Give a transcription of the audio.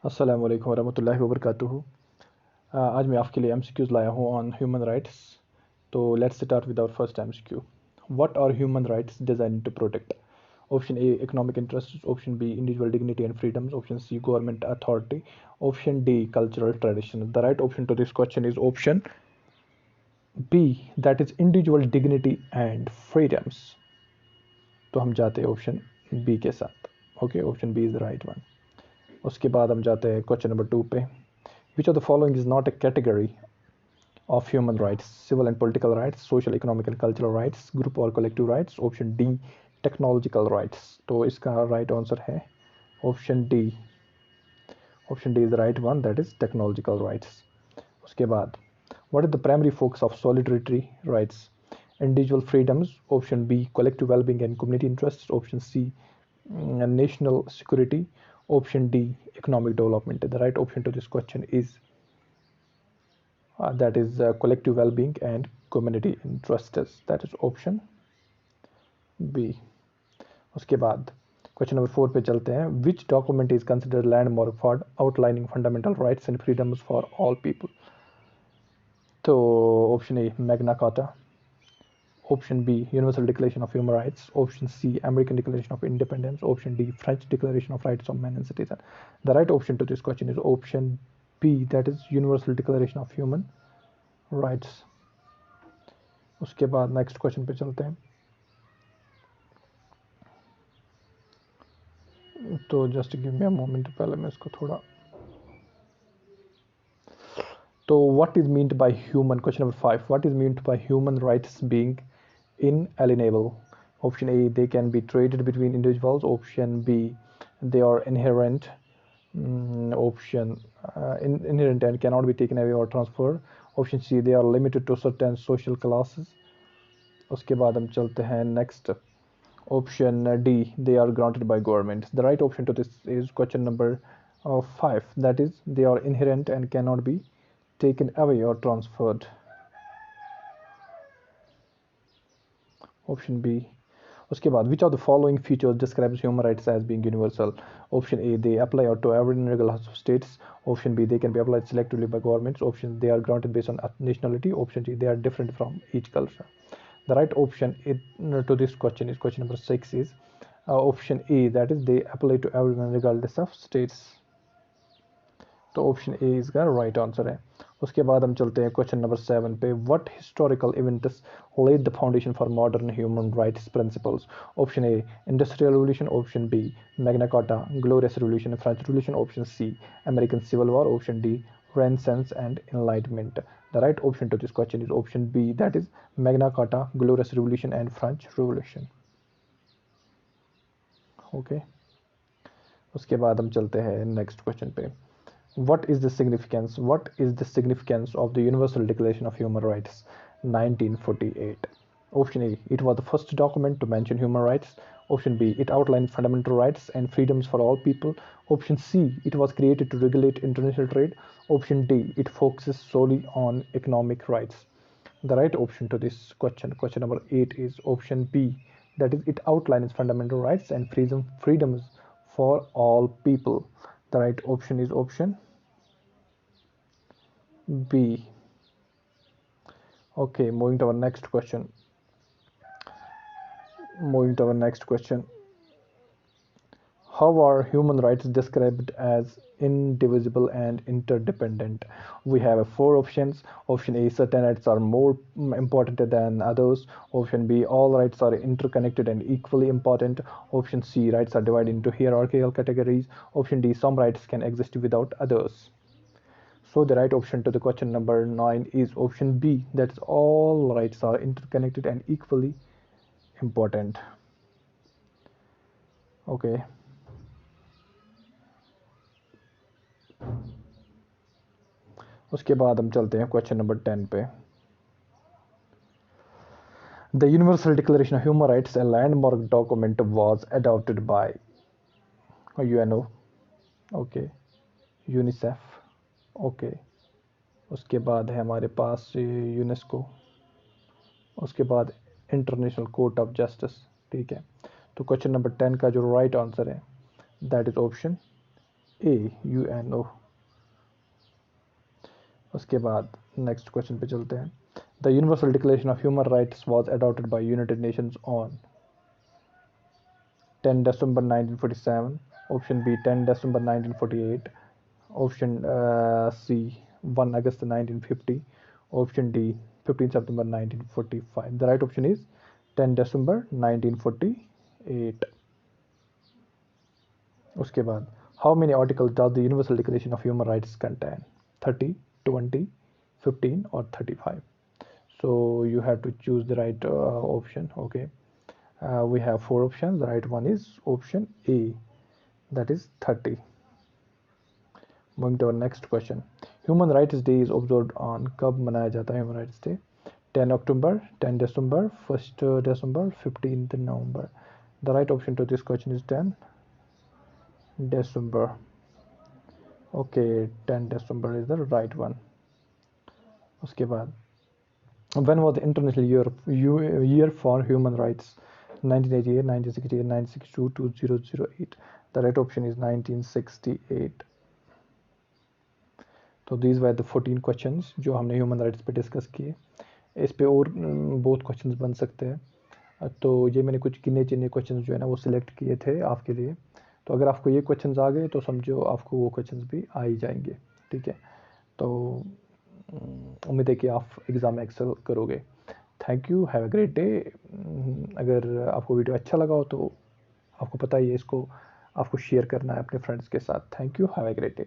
अस्सलाम वालेकुम वरहमतुल्लाहि वबरकातुहू। आज मैं आपके लिए एमसीक्यूज़ लाया हूँ ऑन ह्यूमन राइट्स। तो let's start with our first MCQ. What are human rights designed to protect? Option A economic interest, option B individual dignity and freedoms, option C government authority, option D cultural tradition. The right option to this question is option B, that is individual dignity and freedoms. तो हम जाते हैं option B के साथ। Okay, option B is the right one. उसके बाद हम जाते हैं क्वेश्चन नंबर 2 पे। Which of the following is not A category of human rights? Civil and political rights, social, economic and cultural rights, group or collective rights, option D technological rights। तो इसका right answer है option D। option D is the right one, that is technological rights। उसके बाद what is the primary focus of solidarity rights? Individual freedoms, option B collective well-being and community interests, option C national security, option D economic development। The right option to this question is that is collective well-being and community interests, that is option B। उसके बाद question number 4 पे चलते हैं। Which document is considered landmark for outlining fundamental rights and freedoms for all people? तो option A Magna Carta, option B Universal Declaration of Human Rights, option C American Declaration of Independence, option D French Declaration of Rights of Man and Citizen. The right option to this question is option B, that is Universal Declaration of Human Rights. उसके बाद next question पे चलते हैं। तो just give me a moment, पहले मैं इसको थोड़ा। तो what is meant by human, question number 5, what is meant by human rights being inalienable? Option A, they can be traded between individuals, option B, they are inherent, option inherent and cannot be taken away or transferred, option C, they are limited to certain social classes। उसके बाद हम चलते हैं next, option D, they are granted by government। The right option to this is question number 5, that is they are inherent and cannot be taken away or transferred, option B। उसके बाद which of the following features describes human rights as being universal? Option A, they apply to every regardless of states, option B, they can be applied selectively by governments, option they are granted based on nationality, option C, they are different from each culture। The right option to this question is question number 6 is option A, that is they apply to everyone regardless of states। तो option ए इसका right answer है। उसके बाद हम चलते हैं question number 7 पे। What historical events laid the foundation for modern human rights principles? Option A, Industrial Revolution, option B, Magna Carta, Glorious Revolution, French Revolution, option C, American Civil War, option D, Renaissance and Enlightenment। The right option to this question is option B, that is Magna Carta, Glorious Revolution and French Revolution। Okay, उसके बाद हम चलते हैं next question पे। What is the significance? What is the significance of the Universal Declaration of Human Rights, 1948? Option A, it was the first document to mention human rights. Option B, it outlined fundamental rights and freedoms for all people. Option C, it was created to regulate international trade. Option D, it focuses solely on economic rights। The right option to this question, question number 8, is option B, that is it outlines fundamental rights and freedoms for all people। The right option is option B। Okay, moving to our next question. How are human rights described as indivisible and interdependent? We have 4 options. Option A, certain rights are more important than others. Option B, all rights are interconnected and equally important. Option C, rights are divided into hierarchical categories. Option D, some rights can exist without others। So the right option to the question number 9 is option B, that's all rights are interconnected and equally important। Okay, उसके बाद हम चलते हैं question number 10 पे। The Universal Declaration of Human Rights, a landmark document, was adopted by UNO, okay, UNICEF, okay, उसके बाद है हमारे पास यूनेस्को, उसके बाद इंटरनेशनल कोर्ट ऑफ जस्टिस। ठीक है, तो क्वेश्चन नंबर 10 का जो राइट आंसर है दैट इज ऑप्शन UNO। उसके बाद नेक्स्ट क्वेश्चन पे चलते हैं। The Universal Declaration of Human Rights was adopted by United Nations on 10 December 1947, option B 10 December 1948, option C 1 August 1950, option D 15 September 1945। The right option is 10 December 1948। उसके बाद how many articles does the Universal Declaration of Human Rights contain? 30, 20, 15 और 35। So you have to choose the right option. Okay, we have 4 options. The right one is option A, that is 30. Moving to our next question. Human Rights Day is observed on, कब मनाया जाता है Human Rights Day? 10 October, 10 December, 1st December, 15th November। The right option to this question is 10 December। Okay, 10 December is the right one। उसके बाद when was the International Year for Human Rights? 1988, 1968, 1962, 2008। The right option is 1968। तो these were the 14 questions जो हमने human rights पे discuss किए। इस पे और बहुत क्वेश्चंस बन सकते हैं। तो ये मैंने कुछ गिने चुने क्वेश्चंस जो है ना वो सिलेक्ट किए थे आपके लिए। तो अगर आपको ये क्वेश्चंस आ गए तो समझो आपको वो क्वेश्चंस भी आ ही जाएंगे। ठीक है, तो उम्मीद है कि आप एग्ज़ाम में एक्सेल करोगे। Thank you, have a great day. अगर आपको वीडियो अच्छा लगा हो तो आपको पता ही है इसको आपको शेयर करना है अपने फ्रेंड्स के साथ। Thank you, have a great day.